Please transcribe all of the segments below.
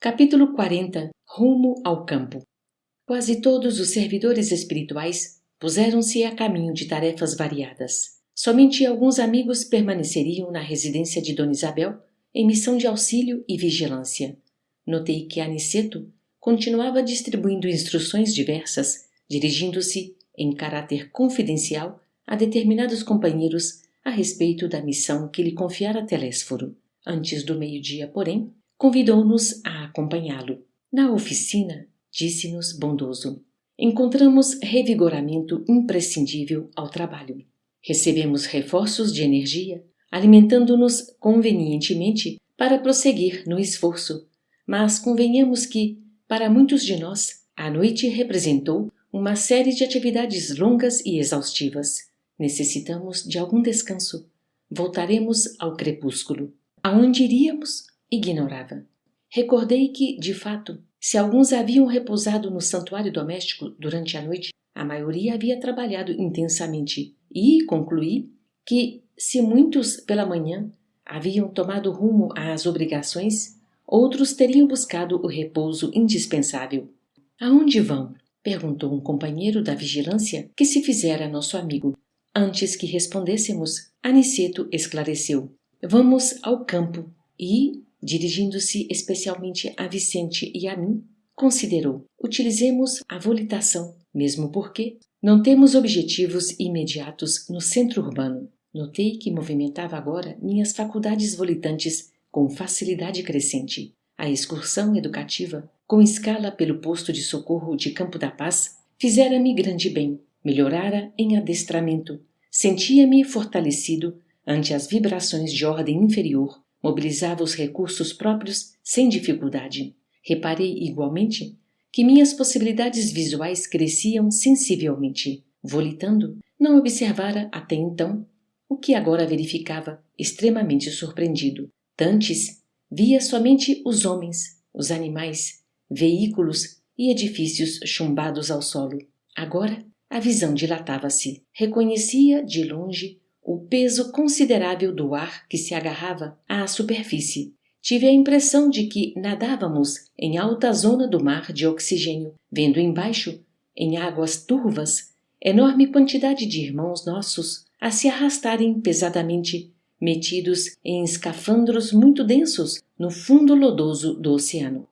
Capítulo 40. Rumo ao campo. Quase todos os servidores espirituais puseram-se a caminho de tarefas variadas. Somente alguns amigos permaneceriam na residência de Dona Isabel em missão de auxílio e vigilância. Notei que Aniceto continuava distribuindo instruções diversas, dirigindo-se, em caráter confidencial, a determinados companheiros a respeito da missão que lhe confiara Telésforo. Antes do meio-dia, porém, convidou-nos a acompanhá-lo. Na oficina, disse-nos bondoso, encontramos revigoramento imprescindível ao trabalho. Recebemos reforços de energia, alimentando-nos convenientemente para prosseguir no esforço, mas convenhamos que, para muitos de nós, a noite representou uma série de atividades longas e exaustivas. Necessitamos de algum descanso. Voltaremos ao crepúsculo. Aonde iríamos? Ignorava. Recordei que, de fato, se alguns haviam repousado no santuário doméstico durante a noite, a maioria havia trabalhado intensamente e concluí que, se muitos pela manhã haviam tomado rumo às obrigações, outros teriam buscado o repouso indispensável. Aonde vão? Perguntou um companheiro da vigilância que se fizera nosso amigo. Antes que respondêssemos, Aniceto esclareceu. Vamos ao campo e, dirigindo-se especialmente a Vicente e a mim, considerou: utilizemos a volitação, mesmo porque não temos objetivos imediatos no centro urbano. Notei que movimentava agora minhas faculdades volitantes com facilidade crescente. A excursão educativa, com escala pelo posto de socorro de Campo da Paz, fizera-me grande bem, melhorara em adestramento, sentia-me fortalecido ante as vibrações de ordem inferior, mobilizava os recursos próprios sem dificuldade. Reparei, igualmente, que minhas possibilidades visuais cresciam sensivelmente. Volitando, não observara até então o que agora verificava, extremamente surpreendido. Dantes, via somente os homens, os animais, veículos e edifícios chumbados ao solo. Agora, a visão dilatava-se. Reconhecia, de longe, o peso considerável do ar que se agarrava à superfície. Tive a impressão de que nadávamos em alta zona do mar de oxigênio, vendo embaixo, em águas turvas, enorme quantidade de irmãos nossos a se arrastarem pesadamente, metidos em escafandros muito densos no fundo lodoso do oceano.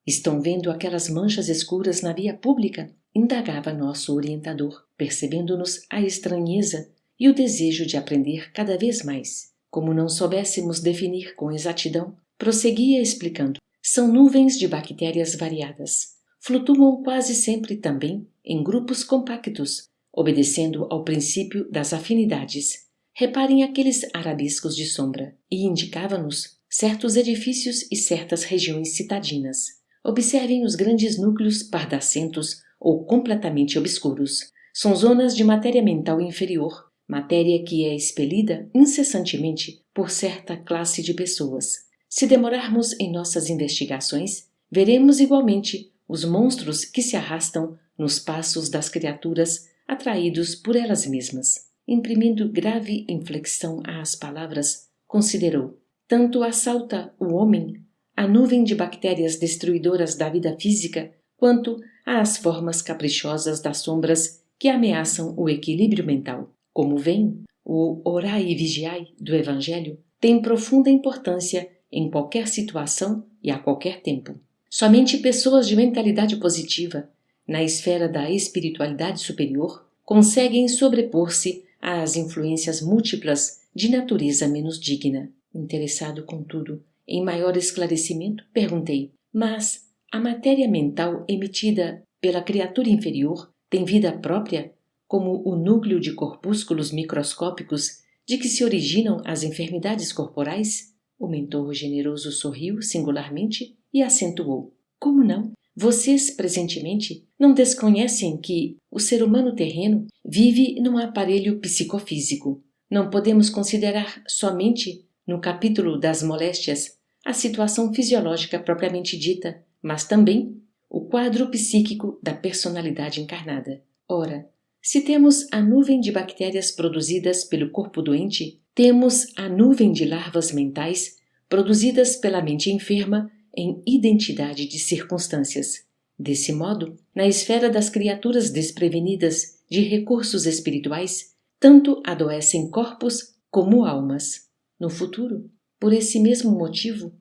Estão vendo aquelas manchas escuras na via pública? Indagava nosso orientador, percebendo-nos a estranheza e o desejo de aprender cada vez mais. Como não soubéssemos definir com exatidão, prosseguia explicando. São nuvens de bactérias variadas. Flutuam quase sempre também em grupos compactos, obedecendo ao princípio das afinidades. Reparem aqueles arabescos de sombra, e indicava-nos certos edifícios e certas regiões citadinas. Observem os grandes núcleos pardacentos ou completamente obscuros. São zonas de matéria mental inferior, matéria que é expelida incessantemente por certa classe de pessoas. Se demorarmos em nossas investigações, veremos igualmente os monstros que se arrastam nos passos das criaturas atraídos por elas mesmas. Imprimindo grave inflexão às palavras, considerou: tanto assalta o homem a nuvem de bactérias destruidoras da vida física, quanto às formas caprichosas das sombras que ameaçam o equilíbrio mental. Como veem, o orai e vigiai do Evangelho tem profunda importância em qualquer situação e a qualquer tempo. Somente pessoas de mentalidade positiva, na esfera da espiritualidade superior, conseguem sobrepor-se às influências múltiplas de natureza menos digna. Interessado, contudo, em maior esclarecimento, perguntei: mas a matéria mental emitida pela criatura inferior tem vida própria, como o núcleo de corpúsculos microscópicos de que se originam as enfermidades corporais? O mentor generoso sorriu singularmente e acentuou: como não? Vocês, presentemente, não desconhecem que o ser humano terreno vive num aparelho psicofísico. Não podemos considerar somente, no capítulo das moléstias, a situação fisiológica propriamente dita, mas também o quadro psíquico da personalidade encarnada. Ora, se temos a nuvem de bactérias produzidas pelo corpo doente, temos a nuvem de larvas mentais produzidas pela mente enferma em identidade de circunstâncias. Desse modo, na esfera das criaturas desprevenidas de recursos espirituais, tanto adoecem corpos como almas. No futuro, por esse mesmo motivo,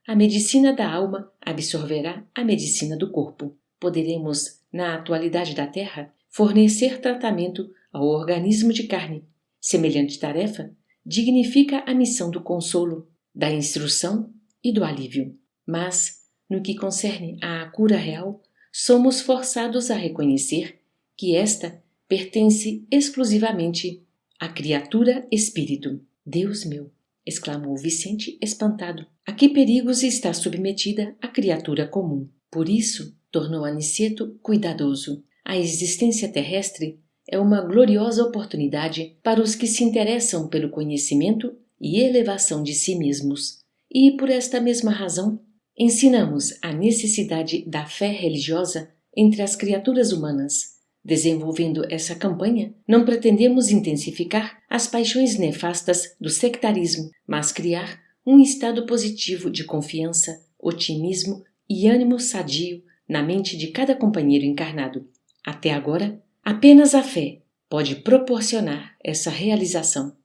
a medicina da alma absorverá a medicina do corpo. Poderemos, na atualidade da Terra, fornecer tratamento ao organismo de carne. Semelhante tarefa dignifica a missão do consolo, da instrução e do alívio. Mas, no que concerne à cura real, somos forçados a reconhecer que esta pertence exclusivamente à criatura espírito. Deus meu! Exclamou Vicente espantado. A que perigos está submetida a criatura comum? Por isso, tornou Aniceto cuidadoso, a existência terrestre é uma gloriosa oportunidade para os que se interessam pelo conhecimento e elevação de si mesmos. E, por esta mesma razão, ensinamos a necessidade da fé religiosa entre as criaturas humanas. Desenvolvendo essa campanha, não pretendemos intensificar as paixões nefastas do sectarismo, mas criar um estado positivo de confiança, otimismo e ânimo sadio na mente de cada companheiro encarnado. Até agora, apenas a fé pode proporcionar essa realização.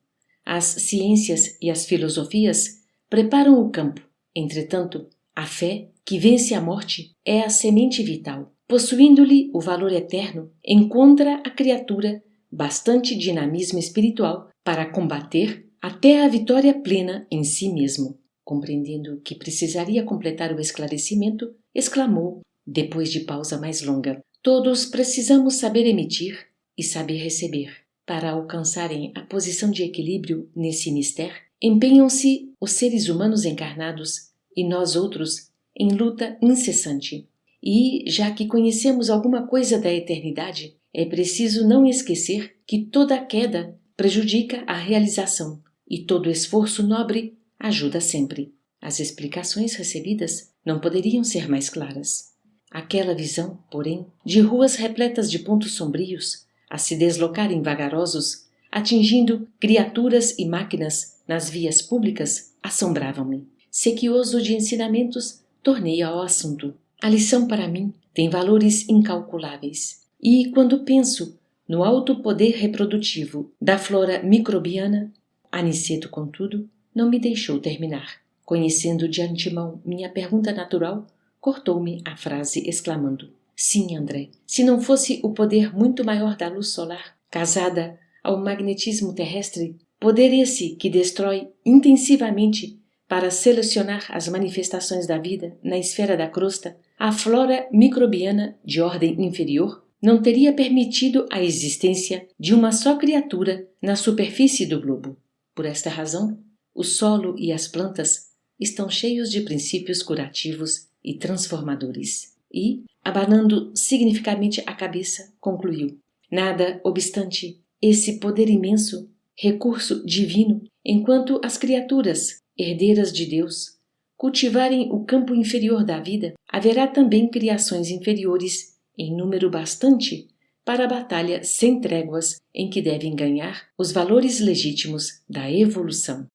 As ciências e as filosofias preparam o campo. Entretanto, a fé, que vence a morte, é a semente vital. Possuindo-lhe o valor eterno, encontra a criatura bastante dinamismo espiritual para combater até a vitória plena em si mesmo. Compreendendo que precisaria completar o esclarecimento, exclamou, depois de pausa mais longa: todos precisamos saber emitir e saber receber. Para alcançarem a posição de equilíbrio nesse mistério, empenham-se os seres humanos encarnados e nós outros em luta incessante. E, já que conhecemos alguma coisa da eternidade, é preciso não esquecer que toda queda prejudica a realização e todo esforço nobre ajuda sempre. As explicações recebidas não poderiam ser mais claras. Aquela visão, porém, de ruas repletas de pontos sombrios, a se deslocarem vagarosos, atingindo criaturas e máquinas nas vias públicas, assombravam-me. Sequioso de ensinamentos, tornei ao assunto. A lição para mim tem valores incalculáveis. E quando penso no alto poder reprodutivo da flora microbiana, Aniceto, contudo, não me deixou terminar. Conhecendo de antemão minha pergunta natural, cortou-me a frase exclamando: sim, André, se não fosse o poder muito maior da luz solar, casada ao magnetismo terrestre, poder esse que destrói intensivamente para selecionar as manifestações da vida na esfera da crosta, a flora microbiana de ordem inferior não teria permitido a existência de uma só criatura na superfície do globo. Por esta razão, o solo e as plantas estão cheios de princípios curativos e transformadores. E, abanando significativamente a cabeça, concluiu: nada obstante esse poder imenso, recurso divino, enquanto as criaturas, herdeiras de Deus, cultivarem o campo inferior da vida, haverá também criações inferiores, em número bastante, para a batalha sem tréguas em que devem ganhar os valores legítimos da evolução.